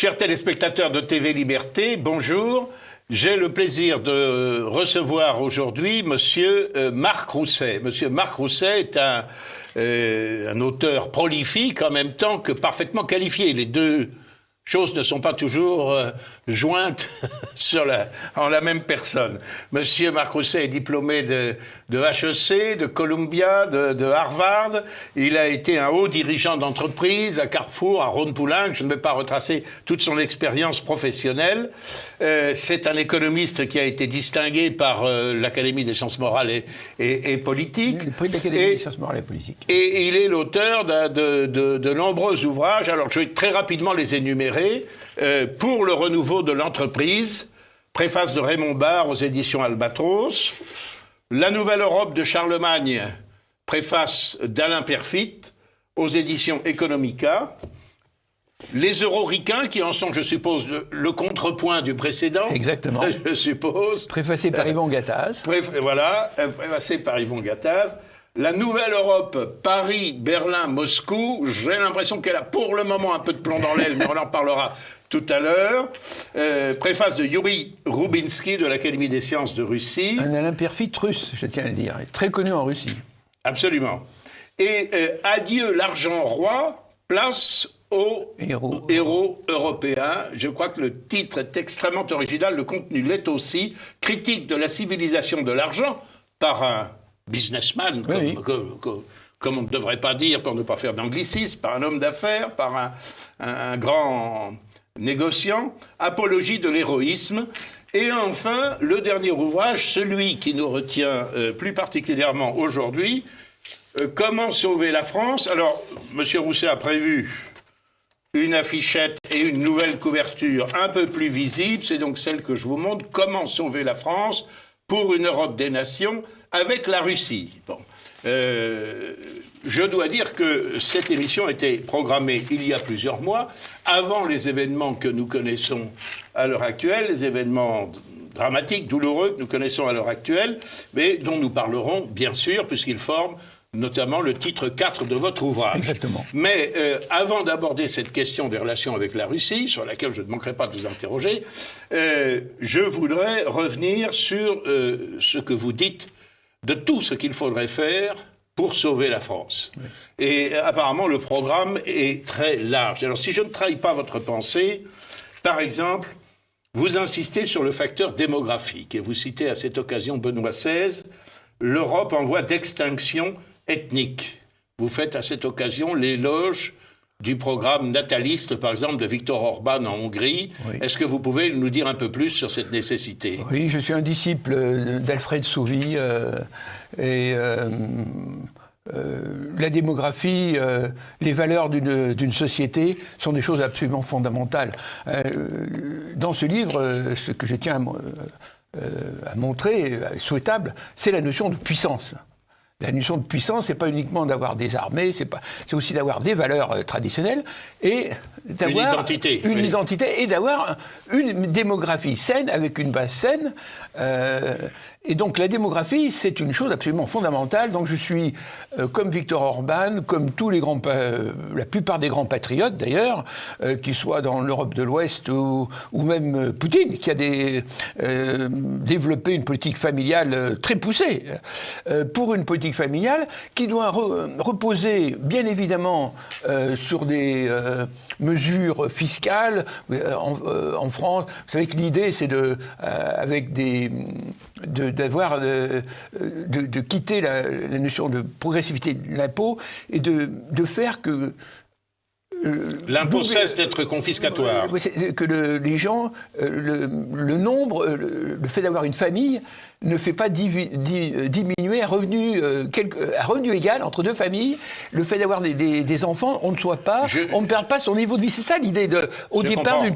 Chers téléspectateurs de TV Liberté, bonjour. J'ai le plaisir de recevoir aujourd'hui Monsieur Marc Rousset. Monsieur Marc Rousset est un auteur prolifique en même temps que parfaitement qualifié. Les deux choses ne sont pas toujours jointes en la même personne. Monsieur Marc Rousset est diplômé de HEC, de Columbia, de Harvard. Il a été un haut dirigeant d'entreprise à Carrefour, à Rhône-Poulenc. Je ne vais pas retracer toute son expérience professionnelle. C'est un économiste qui a été distingué par l'Académie des sciences morales et politiques. Le prix de l'Académie des sciences morales et politiques. Et il est l'auteur de nombreux ouvrages. Alors, je vais très rapidement les énumérer. Pour le renouveau de l'entreprise, préface de Raymond Barre aux éditions Albatros. La Nouvelle Europe de Charlemagne, préface d'Alain Perfit aux éditions Economica. Les Euro-Ricains, qui en sont, je suppose, le contrepoint du précédent. Exactement. Je suppose. Préfacé par Yvon Gattaz. Voilà, préfacé par Yvon Gattaz. La Nouvelle Europe, Paris, Berlin, Moscou, j'ai l'impression qu'elle a pour le moment un peu de plomb dans l'aile, mais on en parlera tout à l'heure. Préface de Yuri Rubinsky de l'Académie des sciences de Russie. Un Alain Perfit russe, je tiens à le dire, très connu en Russie. Absolument. Et Adieu l'argent roi, place aux héros européens. Je crois que le titre est extrêmement original, le contenu l'est aussi. Critique de la civilisation de l'argent par un businessman, comme on ne devrait pas dire pour ne pas faire d'anglicisme, par un homme d'affaires, par un grand négociant, apologie de l'héroïsme. Et enfin, le dernier ouvrage, celui qui nous retient plus particulièrement aujourd'hui, Comment sauver la France. Alors, M. Rousset a prévu une affichette et une nouvelle couverture un peu plus visible, c'est donc celle que je vous montre, Comment sauver la France pour une Europe des nations avec la Russie. Bon. Je dois dire que cette émission était programmée il y a plusieurs mois, avant les événements que nous connaissons à l'heure actuelle, les événements dramatiques, douloureux que nous connaissons à l'heure actuelle, mais dont nous parlerons, bien sûr, puisqu'ils forment notamment le titre 4 de votre ouvrage. Exactement. Mais avant d'aborder cette question des relations avec la Russie, sur laquelle je ne manquerai pas de vous interroger, je voudrais revenir sur ce que vous dites de tout ce qu'il faudrait faire pour sauver la France. Oui. Et apparemment, le programme est très large. Alors, si je ne trahis pas votre pensée, par exemple, vous insistez sur le facteur démographique, et vous citez à cette occasion Benoît XVI, l'Europe en voie d'extinction ethnique. Vous faites à cette occasion l'éloge du programme nataliste, par exemple, de Viktor Orban en Hongrie. Oui. Est-ce que vous pouvez nous dire un peu plus sur cette nécessité ? Oui, je suis un disciple d'Alfred Sauvy la démographie, les valeurs d'une société sont des choses absolument fondamentales. Dans ce livre, ce que je tiens à montrer, souhaitable, c'est la notion de puissance. La notion de puissance, c'est pas uniquement d'avoir des armées, c'est aussi d'avoir des valeurs traditionnelles et d'avoir une identité et d'avoir une démographie saine avec une base saine. Et donc la démographie, c'est une chose absolument fondamentale. Donc je suis comme Viktor Orban, comme tous les la plupart des grands patriotes d'ailleurs, qu'ils soient dans l'Europe de l'Ouest ou même Poutine, qui a développé une politique familiale très poussée. Pour une politique familiale qui doit reposer bien évidemment sur des mesures fiscales. En France, vous savez que l'idée c'est de quitter la notion de progressivité de l'impôt et de faire que l'impôt cesse d'être confiscatoire. Que les gens, le nombre, le fait d'avoir une famille ne fait pas diminuer à revenu égal entre deux familles. Le fait d'avoir des enfants, on ne perd pas son niveau de vie. C'est ça l'idée au départ d'une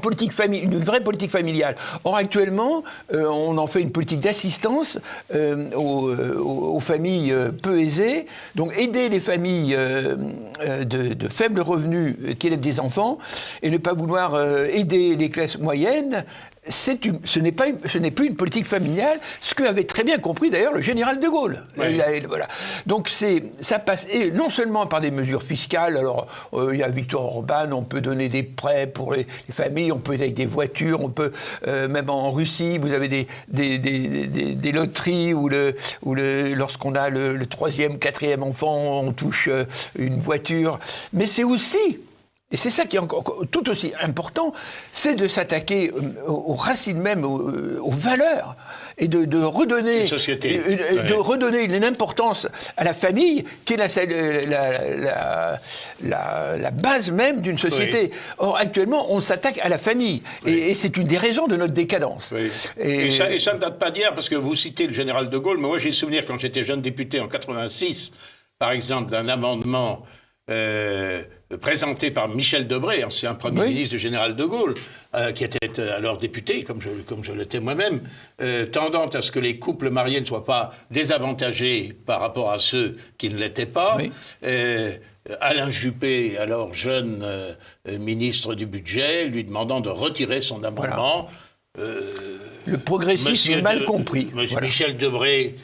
une vraie politique familiale. Or actuellement, on en fait une politique d'assistance aux familles peu aisées. Donc aider les familles de faibles revenus qui élèvent des enfants et ne pas vouloir aider les classes moyennes ce n'est plus une politique familiale, ce qu'avait très bien compris d'ailleurs le général de Gaulle. Oui. Voilà. Donc ça passe et non seulement par des mesures fiscales, alors il y a Viktor Orban, on peut donner des prêts pour les familles, on peut avec des voitures, on peut même en Russie, vous avez des loteries où lorsqu'on a le 3e, 4e enfant, on touche une voiture. Mais c'est aussi... Et c'est ça qui est encore tout aussi important, c'est de s'attaquer aux racines même, aux valeurs, et de redonner une société. De redonner une importance à la famille, qui est la base même d'une société. Oui. Or, actuellement, on s'attaque à la famille, oui. et c'est une des raisons de notre décadence. Oui. Et ça ne date pas d'hier, parce que vous citez le général de Gaulle, mais moi j'ai souvenir, quand j'étais jeune député en 86, par exemple, d'un amendement... présenté par Michel Debré, ancien Premier ministre du général de Gaulle, qui était alors député, comme je l'étais moi-même, tendant à ce que les couples mariés ne soient pas désavantagés par rapport à ceux qui ne l'étaient pas. Oui. Alain Juppé, alors jeune ministre du budget, lui demandant de retirer son amendement. Voilà. Le progressisme est mal compris. Monsieur Michel Debré,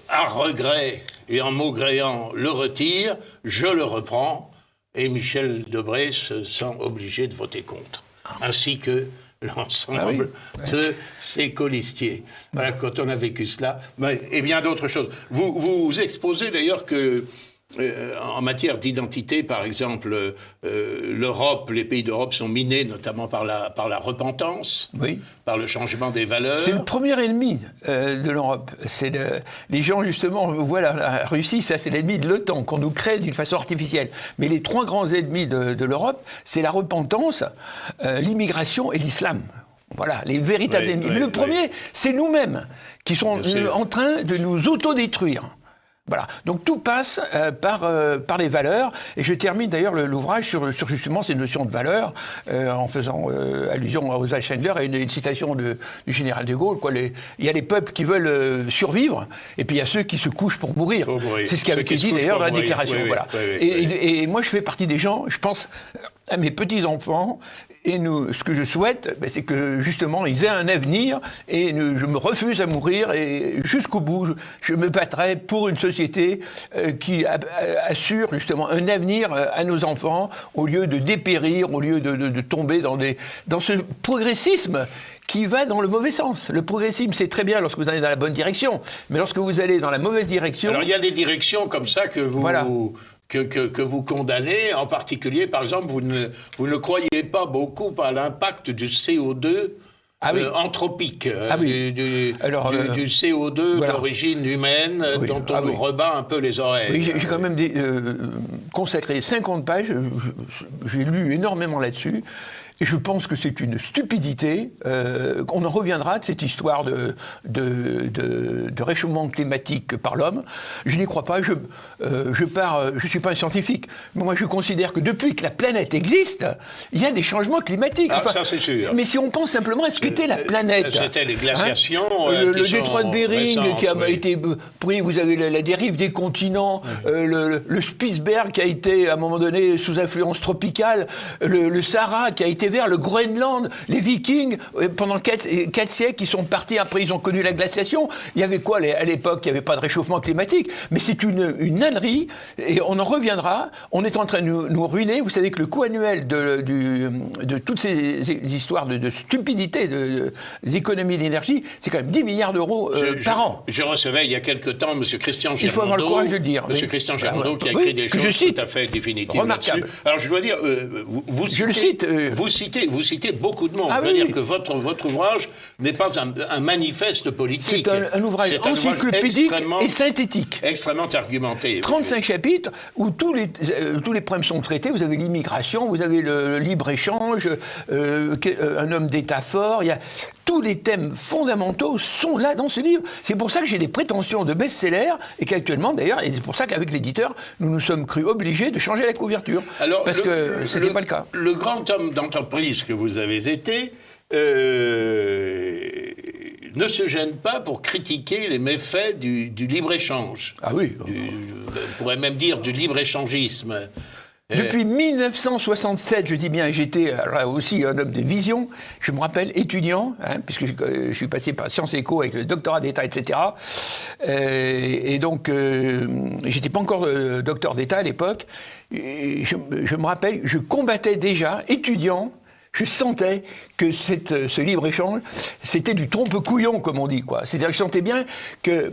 à regret et en maugréant, le retire, je le reprends, et Michel Debré se sent obligé de voter contre, ainsi que l'ensemble de ses colistiers. Voilà, quand on a vécu cela, et bien d'autres choses. Vous exposez d'ailleurs que, en matière d'identité, par exemple, l'Europe, les pays d'Europe sont minés notamment par la repentance, par le changement des valeurs. C'est le premier ennemi de l'Europe. Les gens, justement, voient la Russie, ça c'est l'ennemi de l'OTAN, qu'on nous crée d'une façon artificielle. Mais les 3 grands ennemis de l'Europe, c'est la repentance, l'immigration et l'islam. Voilà, les véritables ennemis. Mais le premier, c'est nous-mêmes, qui sont en train de nous autodétruire. Voilà. Donc tout passe par les valeurs. Et je termine d'ailleurs l'ouvrage sur justement ces notions de valeurs, en faisant allusion à Oswald Spengler et une citation du général de Gaulle. Il y a les peuples qui veulent survivre, et puis il y a ceux qui se couchent pour mourir. C'est ce qui avait été dit d'ailleurs dans la déclaration. Voilà. Et moi je fais partie des gens, je pense à mes petits-enfants, et ce que je souhaite, c'est que justement ils aient un avenir, et je me refuse à mourir, et jusqu'au bout, je me battrai pour une société qui assure justement un avenir à nos enfants, au lieu de dépérir, au lieu de tomber dans ce progressisme qui va dans le mauvais sens. Le progressisme, c'est très bien lorsque vous allez dans la bonne direction, mais lorsque vous allez dans la mauvaise direction... Alors il y a des directions comme ça que vous... Voilà. Que vous condamnez, en particulier, par exemple, vous ne croyez pas beaucoup à l'impact du CO2 anthropique, du CO2 d'origine humaine, dont on nous rebat un peu les oreilles. Oui, j'ai quand même consacré 50 pages, j'ai lu énormément là-dessus. Et je pense que c'est une stupidité. On en reviendra de cette histoire de réchauffement climatique par l'homme. Je n'y crois pas. Je suis pas un scientifique. Mais moi, je considère que depuis que la planète existe, il y a des changements climatiques. Enfin, ça, c'est sûr. Mais si on pense simplement à ce qu'était la planète. C'était les glaciations. Le détroit de Bering récentes, qui a été pris. Vous avez la dérive des continents. Le Spitzberg qui a été, à un moment donné, sous influence tropicale. Le Sahara qui a été vers le Groenland, les Vikings, pendant 4 siècles, ils sont partis, après ils ont connu la glaciation. Il y avait quoi à l'époque? Il n'y avait pas de réchauffement climatique, mais c'est une ânerie, et on en reviendra. On est en train de nous ruiner. Vous savez que le coût annuel de toutes ces histoires de stupidité, des économies d'énergie, c'est quand même 10 milliards d'euros par an. Je recevais il y a quelque temps M. Christian Girondeau. Il faut avoir le courage de le dire. M. Christian Girondeau qui a écrit des choses tout à fait définitives là-dessus. Alors je dois dire, vous citez beaucoup de monde. Je veux dire que votre ouvrage n'est pas un manifeste politique. C'est un ouvrage encyclopédique et synthétique. Extrêmement argumenté. 35 chapitres où tous les problèmes sont traités. Vous avez l'immigration, vous avez le libre-échange, un homme d'État fort. Il y a tous les thèmes fondamentaux sont là dans ce livre. C'est pour ça que j'ai des prétentions de best-seller et qu'actuellement, d'ailleurs, et c'est pour ça qu'avec l'éditeur, nous nous sommes crus obligés de changer la couverture. Alors, parce que ce n'était pas le cas. Le grand homme d'entreprise que vous avez été ne se gêne pas pour critiquer les méfaits du libre-échange. Ah oui. On pourrait même dire du libre-échangisme. Depuis 1967, je dis bien, j'étais là aussi un homme de vision, je me rappelle, étudiant, puisque je suis passé par Sciences Éco avec le doctorat d'État, etc. Et donc, j'étais pas encore docteur d'État à l'époque. Je me rappelle, je combattais déjà, étudiant. Je sentais que ce libre-échange, c'était du trompe-couillon, comme on dit, quoi. C'est-à-dire que je sentais bien que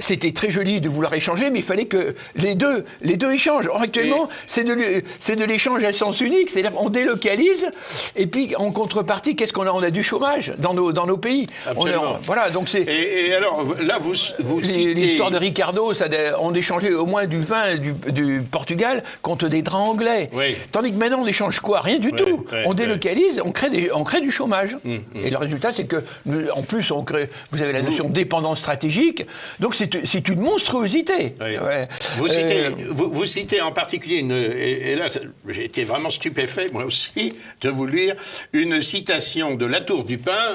c'était très joli de vouloir échanger, mais il fallait que les deux échangent. Or, actuellement, c'est de l'échange à sens unique, c'est-à-dire qu'on délocalise, et puis en contrepartie, qu'est-ce qu'on a ? On a du chômage dans nos pays. Absolument. Voilà, donc c'est... Et alors, là, vous citez... L'histoire de Ricardo, on échangeait au moins du vin du Portugal contre des draps anglais. Oui. Tandis que maintenant, on échange quoi ? Rien du tout. On délocalise, on crée du chômage. Et le résultat, c'est que, en plus, vous avez la notion de dépendance stratégique, donc c'est une monstruosité. Oui. Ouais. Vous citez en particulier et là j'ai été vraiment stupéfait moi aussi de vous lire une citation de Latour du Pin,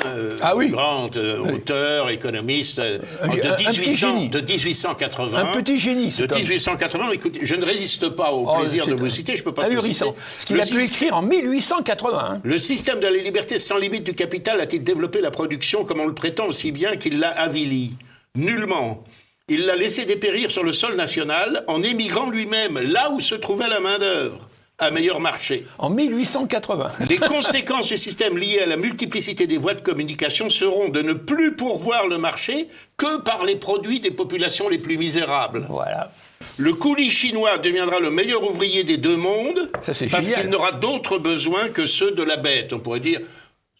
grand auteur, économiste de 1880. Un petit génie. De 1880. Écoutez, je ne résiste pas au plaisir de vous citer, je ne peux pas tout citer. Ce qu'il a pu écrire en 1880. Le système de la liberté sans limite du capital a-t-il développé la production comme on le prétend aussi bien qu'il l'a avilie ? Nullement. Il l'a laissé dépérir sur le sol national en émigrant lui-même, là où se trouvait la main-d'œuvre, à meilleur marché. En 1880. Les conséquences du système liées à la multiplicité des voies de communication seront de ne plus pourvoir le marché que par les produits des populations les plus misérables. Voilà. Le coulis chinois deviendra le meilleur ouvrier des deux mondes parce qu'il n'aura d'autres besoins que ceux de la bête. On pourrait dire,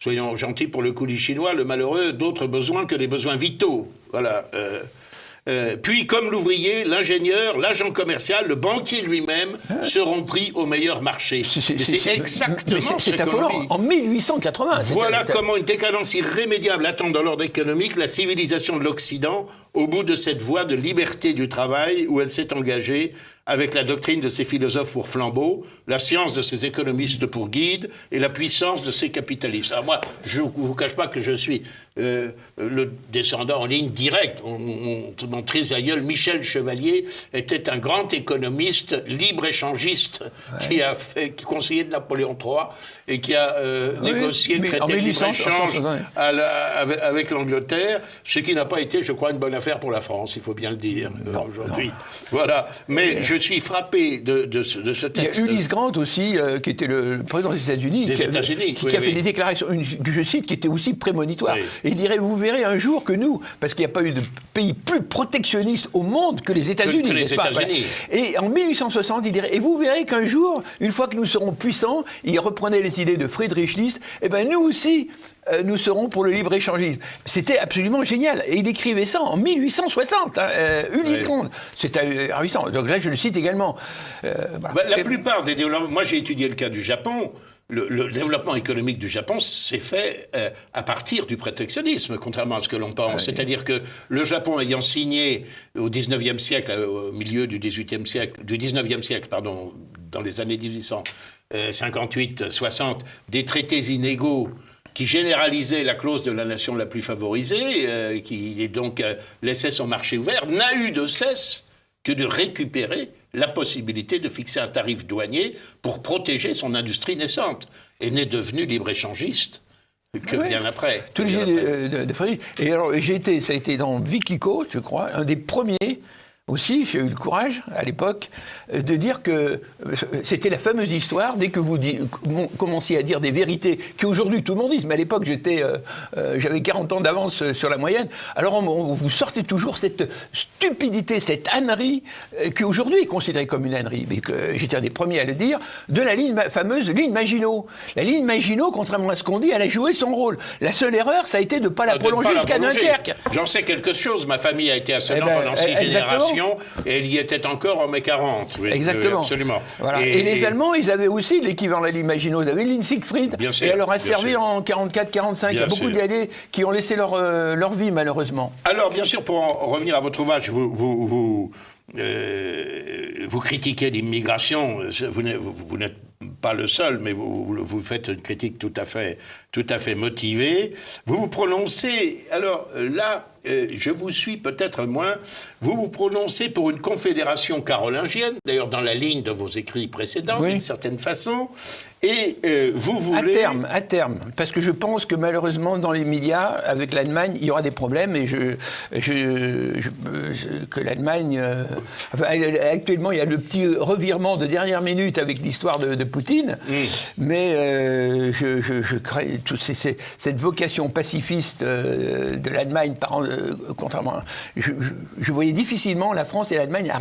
soyons gentils pour le coulis chinois, le malheureux, d'autres besoins que les besoins vitaux. Voilà. Puis, comme l'ouvrier, l'ingénieur, l'agent commercial, le banquier lui-même seront pris au meilleur marché. C'est exactement ce qu'on vit. En 1880. Voilà comment une décadence irrémédiable attend dans l'ordre économique la civilisation de l'Occident au bout de cette voie de liberté du travail où elle s'est engagée avec la doctrine de ses philosophes pour flambeau, la science de ses économistes pour guide et la puissance de ses capitalistes. Alors moi, je ne vous cache pas que je suis le descendant en ligne directe. Mon trisaïeul Michel Chevalier était un grand économiste libre-échangiste qui conseillait de Napoléon III et qui a négocié le traité de libre-échange avec l'Angleterre, ce qui n'a pas été, je crois, une bonne affaire pour la France, il faut bien le dire aujourd'hui. Non. Voilà. Mais je suis frappé de ce texte. Il y a Ulysse Grant aussi, qui était le président des États-Unis, qui a fait des déclarations, que je cite, qui étaient aussi prémonitoires. Oui. Et il dirait, vous verrez un jour que nous, parce qu'il n'y a pas eu de pays plus protectionniste au monde que les États-Unis. Voilà. Et en 1860, il dirait, et vous verrez qu'un jour, une fois que nous serons puissants, il reprenait les idées de Friedrich List, et ben nous aussi, nous serons pour le libre-échangisme. C'était absolument génial. Et il écrivait ça en 1860, Ulysse Grant. C'était ravissant. Donc là, je le cite également. Voilà. La plupart des développements... Moi, j'ai étudié le cas du Japon. Le développement économique du Japon s'est fait à partir du protectionnisme, contrairement à ce que l'on pense. C'est-à-dire que le Japon ayant signé au 19e siècle, au milieu du 19e siècle, dans les années 1858-60, des traités inégaux qui généralisait la clause de la nation la plus favorisée, qui donc laissait son marché ouvert, n'a eu de cesse que de récupérer la possibilité de fixer un tarif douanier pour protéger son industrie naissante, et n'est devenu libre-échangiste que bien après. Tous les de Frédéric. Et alors, ça a été dans Vikiko, je crois, un des premiers. Aussi, j'ai eu le courage, à l'époque, de dire que c'était la fameuse histoire, dès que vous commenciez à dire des vérités, qu'aujourd'hui tout le monde dit, mais à l'époque j'avais 40 ans d'avance sur la moyenne, alors vous sortez toujours cette stupidité, cette ânerie, qui aujourd'hui est considérée comme une ânerie, mais que j'étais un des premiers à le dire, de la fameuse ligne Maginot. La ligne Maginot, contrairement à ce qu'on dit, elle a joué son rôle. La seule erreur, ça a été de ne pas la prolonger jusqu'à Dunkerque. J'en sais quelque chose, ma famille a été à Sedan pendant 6 générations. Et il y était encore en mai 40. Oui, exactement. Absolument. Voilà. Et les Allemands, ils avaient aussi l'équivalent de la ligne Maginot. Ils avaient une ligne Siegfried. Et elle leur a servi en 44-45. Il y a beaucoup d'alliés qui ont laissé leur vie, malheureusement. Alors, bien sûr, pour en revenir à votre ouvrage, vous critiquez l'immigration. Vous n'êtes pas le seul, mais vous faites une critique tout à fait motivée. Vous vous prononcez, alors là, je vous suis peut-être moins, vous vous prononcez pour une confédération carolingienne, d'ailleurs dans la ligne de vos écrits précédents, d'une certaine façon, et vous voulez... À terme, parce que je pense que malheureusement dans les médias, avec l'Allemagne, il y aura des problèmes, et que l'Allemagne... actuellement, il y a le petit revirement de dernière minute avec l'histoire de Poutine, mais je crée cette vocation pacifiste de l'Allemagne, contrairement... Je voyais difficilement la France et l'Allemagne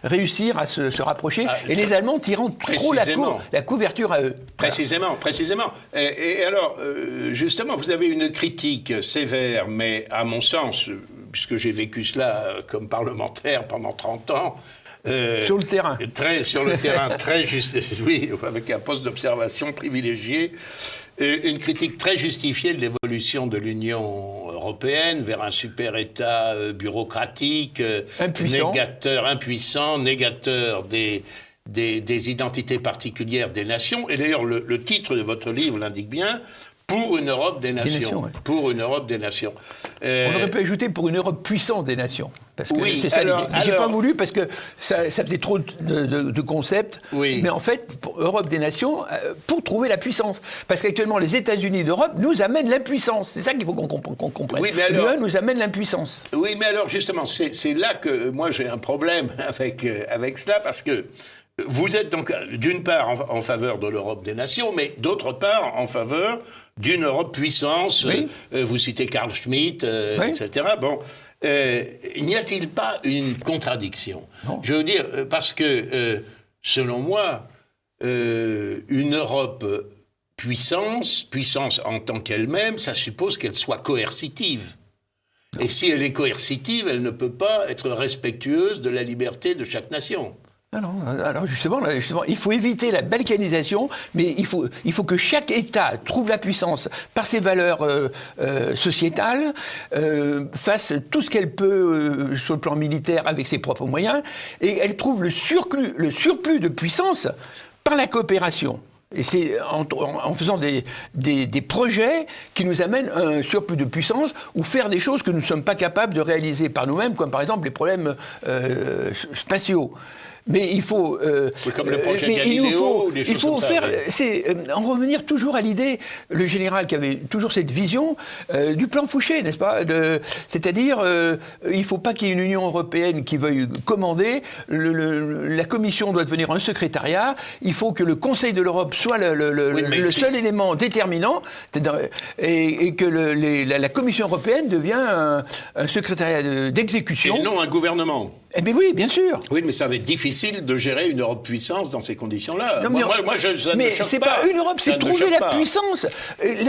réussir à se rapprocher, et les Allemands tirant trop la couverture à eux. Précisément. Et alors, justement, vous avez une critique sévère, mais à mon sens, puisque j'ai vécu cela comme parlementaire pendant 30 ans... sur le terrain. Sur le terrain, très juste, oui, avec un poste d'observation privilégié. Une critique très justifiée de l'évolution de l'Union européenne vers un super-État bureaucratique, impuissant, négateur des identités particulières des nations. Et d'ailleurs, le titre de votre livre l'indique bien, pour une Europe des nations. Pour une Europe des nations. On aurait pu ajouter pour une Europe puissante des nations. Parce que c'est ça l'idée. J'ai pas voulu parce que ça faisait trop de concepts. Oui. Mais en fait, pour Europe des nations, pour trouver la puissance. Parce qu'actuellement, les États-Unis d'Europe nous amènent l'impuissance. C'est ça qu'il faut qu'on comprenne. Oui, mais alors, l'UE nous amène l'impuissance. Oui, mais alors justement, c'est là que moi j'ai un problème avec cela, parce que vous êtes donc d'une part en faveur de l'Europe des nations, mais d'autre part en faveur d'une Europe puissance. Oui. Vous citez Carl Schmitt, etc. Bon, n'y a-t-il pas une contradiction ? Non. Je veux dire, parce que selon moi, une Europe puissance en tant qu'elle-même, ça suppose qu'elle soit coercitive. Non. Et si elle est coercitive, elle ne peut pas être respectueuse de la liberté de chaque nation. Alors justement, il faut éviter la balkanisation, mais il faut que chaque État trouve la puissance par ses valeurs sociétales, fasse tout ce qu'elle peut sur le plan militaire avec ses propres moyens, et elle trouve le surplus de puissance par la coopération. Et c'est en faisant des projets qui nous amènent un surplus de puissance ou faire des choses que nous ne sommes pas capables de réaliser par nous-mêmes, comme par exemple les problèmes spatiaux. Mais il faut... comme le projet Galileo, des choses comme ça. En revenir toujours à l'idée, le général qui avait toujours cette vision du plan Fouché, n'est-ce pas ? C'est-à-dire, il ne faut pas qu'il y ait une Union européenne qui veuille commander, la Commission doit devenir un secrétariat, il faut que le Conseil de l'Europe soit le seul élément déterminant, et que la Commission européenne devient un secrétariat d'exécution. Et non un gouvernement. Eh bien oui, bien sûr. Oui, mais ça va être difficile de gérer une Europe puissance dans ces conditions-là. Non, mais c'est pas une Europe, c'est trouver la puissance.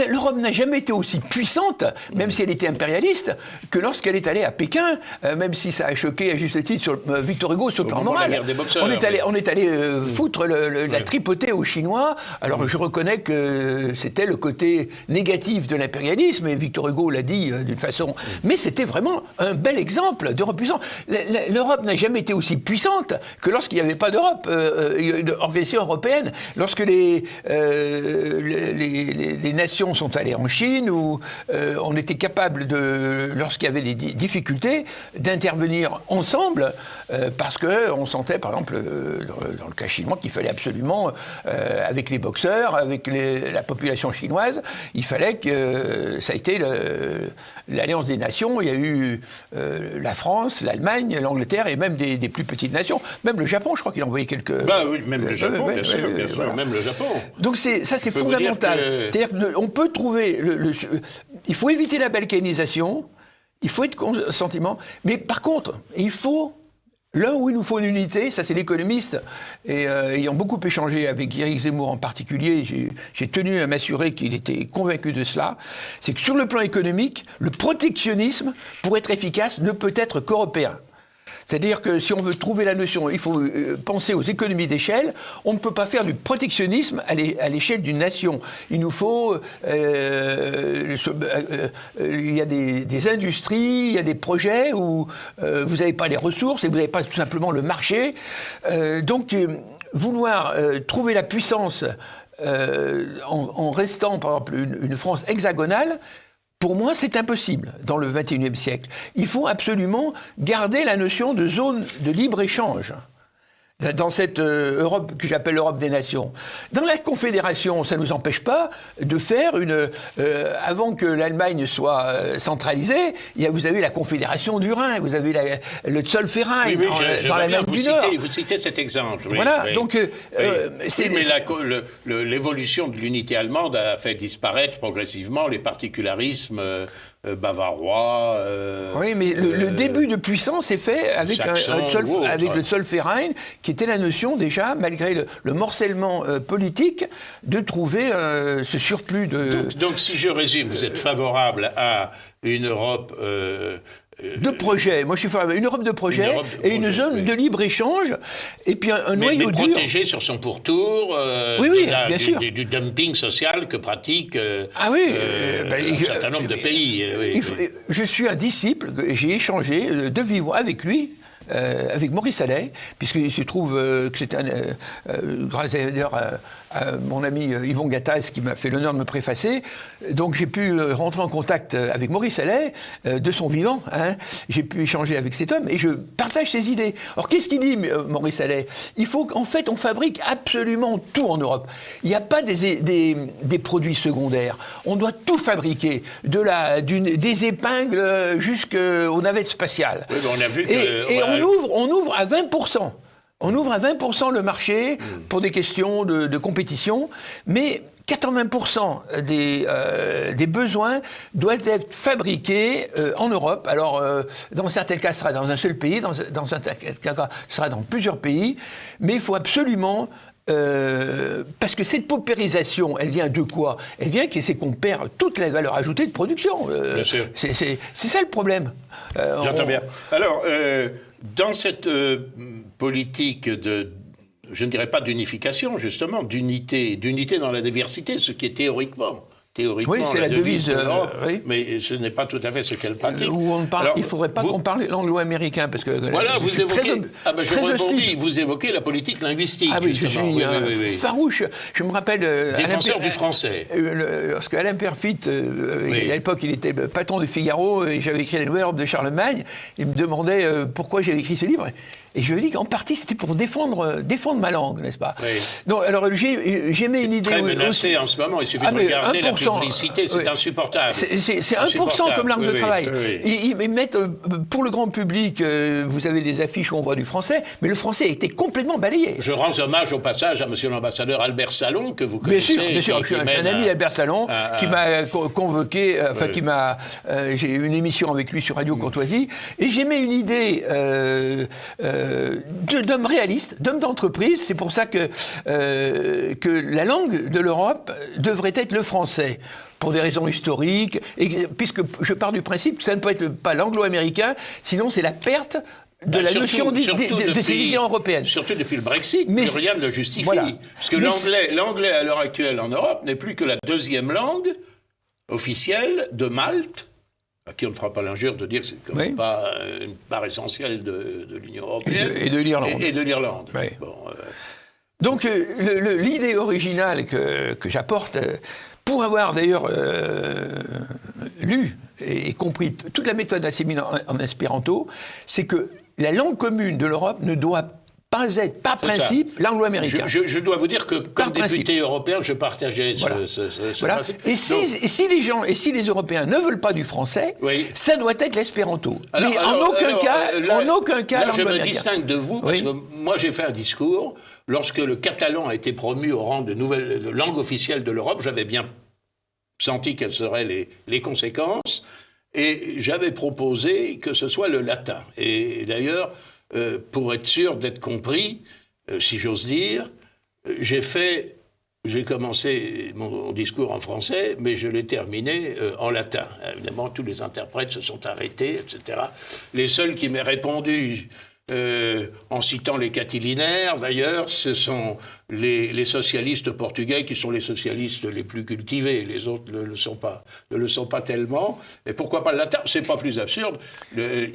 L'Europe n'a jamais été aussi puissante, même si elle était impérialiste, que lorsqu'elle est allée à Pékin, même si ça a choqué à juste titre sur Victor Hugo sur le plan moral. On est allé foutre la tripotée aux Chinois. Alors je reconnais que c'était le côté négatif de l'impérialisme, et Victor Hugo l'a dit d'une façon. Mais c'était vraiment un bel exemple d'Europe puissante. L'Europe n'a jamais été aussi puissante que lorsqu'il n'y avait pas d'Europe, d'organisation européenne. Lorsque les nations sont allées en Chine, où on était capable, lorsqu'il y avait des difficultés, d'intervenir ensemble, parce qu'on sentait, par exemple, dans le cas chinois, qu'il fallait absolument, avec les boxeurs, avec la population chinoise, il fallait que ça a été l'Alliance des nations. Il y a eu la France, l'Allemagne, l'Angleterre, et même des plus petites nations. Même le Japon, je crois qu'il a envoyé quelques... Bah oui, même le Japon, bien sûr, voilà. Même le Japon. Donc ça, c'est fondamental. C'est-à-dire qu'on peut trouver... il faut éviter la balkanisation, il faut être sentiment, mais par contre, il faut... Là où il nous faut une unité, ça c'est l'économiste, et ayant beaucoup échangé avec Éric Zemmour en particulier, j'ai tenu à m'assurer qu'il était convaincu de cela, c'est que sur le plan économique, le protectionnisme, pour être efficace, ne peut être qu'européen. C'est-à-dire que si on veut trouver la notion, il faut penser aux économies d'échelle. On ne peut pas faire du protectionnisme à l'échelle d'une nation. Il nous faut... il y a des industries, il y a des projets où vous n'avez pas les ressources et vous n'avez pas tout simplement le marché. Donc, vouloir trouver la puissance en restant, par exemple, une France hexagonale, Pour moi, c'est impossible dans le XXIe siècle. Il faut absolument garder la notion de zone de libre-échange dans cette Europe que j'appelle l'Europe des nations. Dans la Confédération, ça ne nous empêche pas de faire avant que l'Allemagne soit centralisée, vous avez la Confédération du Rhin, vous avez le Zollverein dans l'Allemagne du Nord. Vous citez cet exemple. Oui, voilà, oui. donc... mais l'évolution de l'unité allemande a fait disparaître progressivement les particularismes bavarois. Oui, mais le début de puissance est fait avec le Zollverein, qui était la notion déjà, malgré le morcellement politique, de trouver ce surplus de... Donc, si je résume, vous êtes favorable à une Europe... de projet. Moi, je suis favorable à une Europe de projet et une zone de libre-échenge, et puis un noyau dur. Mais protégé sur son pourtour bien sûr. Du dumping social que pratiquent un certain nombre de pays. Je suis un disciple, j'ai échangé de vive voix avec lui, avec Maurice Allais, puisqu'il se trouve que c'est grâce d'ailleurs à mon ami Yvon Gattaz qui m'a fait l'honneur de me préfacer. Donc j'ai pu rentrer en contact avec Maurice Allais, de son vivant. J'ai pu échanger avec cet homme et je partage ses idées. Alors qu'est-ce qu'il dit, Maurice Allais? Il faut qu'en fait on fabrique absolument tout en Europe. Il n'y a pas des produits secondaires. On doit tout fabriquer, des épingles jusqu'aux navettes spatiales. Oui, on a vu que... On ouvre à 20%. On ouvre à 20% le marché pour des questions de compétition, mais 80% des besoins doivent être fabriqués en Europe. Alors, dans certains cas, ce sera dans un seul pays, dans certains cas, ce sera dans plusieurs pays, mais il faut absolument... parce que cette paupérisation, elle vient de quoi? Elle vient qu'on perd toute la valeur ajoutée de production. Bien sûr. C'est ça le problème. J'entends bien. Alors, dans cette politique je ne dirais pas d'unification, justement, d'unité dans la diversité, ce qui est théoriquement c'est la devise de l'Europe, mais ce n'est pas tout à fait ce qu'elle pratique. Il ne faudrait pas qu'on parle l'anglo-américain, parce que... Voilà, vous évoquez... vous évoquez la politique linguistique, justement. Je suis farouche. Je me rappelle... Défenseur du français. Lorsque Alain Perfit, à l'époque, il était patron du Figaro, et j'avais écrit La Nouvelle Europe de Charlemagne, il me demandait pourquoi j'avais écrit ce livre. Et je lui ai dit qu'en partie, c'était pour défendre ma langue, n'est-ce pas? Non, alors j'aimais une idée... Très menacée en ce moment, il suffit de regarder la publicité, c'est insupportable. C'est 1% comme langue de travail. Ils mettent, pour le grand public, vous avez des affiches où on voit du français, mais le français a été complètement balayé. Je rends hommage au passage à monsieur l'ambassadeur Albert Salon, que vous connaissez. Bien sûr, je suis un ami Albert Salon, qui m'a convoqué, j'ai eu une émission avec lui sur Radio Courtoisie, et j'aimais une idée... d'hommes réalistes, d'hommes d'entreprise. C'est pour ça que la langue de l'Europe devrait être le français, pour des raisons historiques, et puisque je pars du principe que ça ne peut être pas l'anglo-américain, sinon c'est la perte de la notion de civilisation européenne. Surtout depuis le Brexit, plus rien ne le justifie. Voilà. Parce que l'anglais à l'heure actuelle en Europe n'est plus que la deuxième langue officielle de Malte, à qui on ne fera pas l'injure de dire que c'est quand même pas une part essentielle de l'Union européenne. Et de l'Irlande. Et de l'Irlande. Oui. Bon, donc l'idée originale que j'apporte, pour avoir d'ailleurs lu et compris toute la méthode assimilée en espéranto, c'est que la langue commune de l'Europe ne doit pas être, par principe, l'anglo-américain. Je dois vous dire que, comme député européen, je partageais ce principe. Et si les gens, et si les Européens ne veulent pas du français, ça doit être l'espéranto. Mais en aucun cas, là, je me distingue de vous, parce que moi, j'ai fait un discours, lorsque le catalan a été promu au rang de langue officielle de l'Europe, j'avais bien senti quelles seraient les conséquences, et j'avais proposé que ce soit le latin. Et d'ailleurs... pour être sûr d'être compris, si j'ose dire, j'ai commencé mon discours en français, mais je l'ai terminé en latin. Évidemment, tous les interprètes se sont arrêtés, etc. Les seuls qui m'aient répondu, en citant les catilinaires, d'ailleurs, ce sont les socialistes portugais qui sont les socialistes les plus cultivés. Les autres ne le sont pas tellement. Et pourquoi pas le latin? C'est pas plus absurde.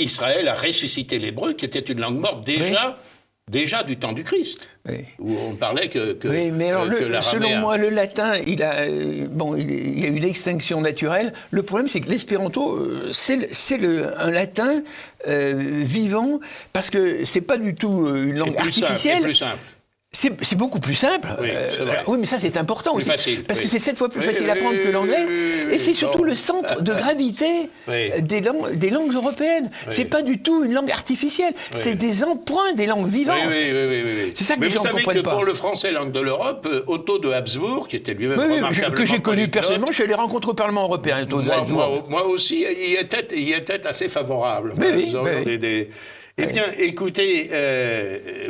Israël a ressuscité l'hébreu, qui était une langue morte déjà déjà du temps du Christ, où on parlait que oui, mais alors selon moi, le latin, il y a une extinction naturelle. Le problème, c'est que l'espéranto, c'est un latin vivant, parce que c'est pas du tout une langue artificielle. Plus simple. C'est beaucoup plus simple. Oui, c'est vrai. Oui, mais ça, c'est important plus aussi. Facile, parce que c'est 7 fois plus facile à apprendre que l'anglais. Et c'est surtout le centre de gravité des langues européennes. C'est pas du tout une langue artificielle. C'est des emprunts des langues vivantes. Oui. C'est ça que les gens ne comprennent pas. Vous savez que pour le français, langue de l'Europe, Otto de Habsbourg, qui était lui-même remarquablement que j'ai connu personnellement, je suis allé rencontrer au Parlement européen. Moi aussi, il était assez favorable. Eh bien, écoutez,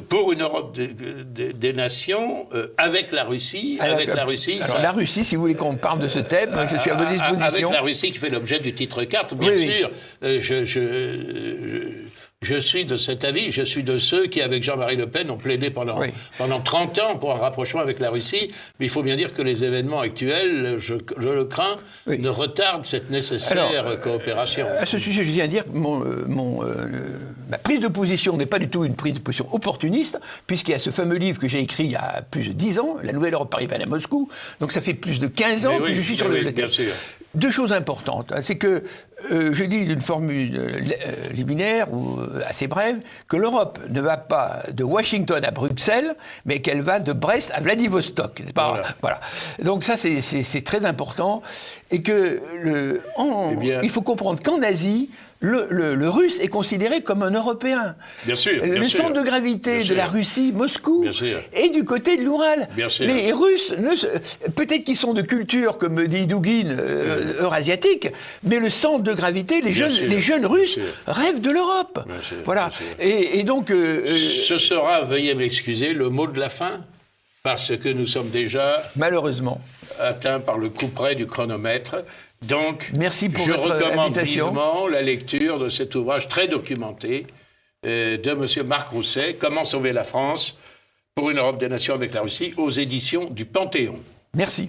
pour une Europe des nations, avec la Russie... la Russie, si vous voulez qu'on parle de ce thème, je suis à votre disposition. Avec la Russie qui fait l'objet du titre 4, bien sûr, je suis de cet avis, je suis de ceux qui, avec Jean-Marie Le Pen, ont plaidé pendant 30 ans pour un rapprochement avec la Russie. Mais il faut bien dire que les événements actuels, je le crains, ne retardent cette nécessaire coopération. À ce sujet, je viens dire que ma prise de position n'est pas du tout une prise de position opportuniste, puisqu'il y a ce fameux livre que j'ai écrit il y a plus de 10 ans, La Nouvelle Europe Paris à Moscou. Donc ça fait plus de 15 ans que je suis sur le terrain. Deux choses importantes, c'est que je dis d'une formule liminaire ou assez brève que l'Europe ne va pas de Washington à Bruxelles, mais qu'elle va de Brest à Vladivostok. Voilà. Donc ça, c'est très important, et que il faut comprendre qu'en Asie, le Russe est considéré comme un Européen. Bien sûr. Le centre de gravité de la Russie, Moscou, est du côté de l'Oural. Les Russes, peut-être qu'ils sont de culture, comme dit Douguin, eurasiatique, mais le centre de gravité, les jeunes Russes rêvent de l'Europe. Voilà. Et donc... Ce sera, veuillez m'excuser, le mot de la fin, parce que nous sommes déjà... malheureusement atteints par le couperet du chronomètre. Donc, merci pour je votre recommande invitation. vivement la lecture de cet ouvrage très documenté de M. Marc Rousset, Comment sauver la France pour une Europe des nations avec la Russie, aux éditions du Panthéon. Merci.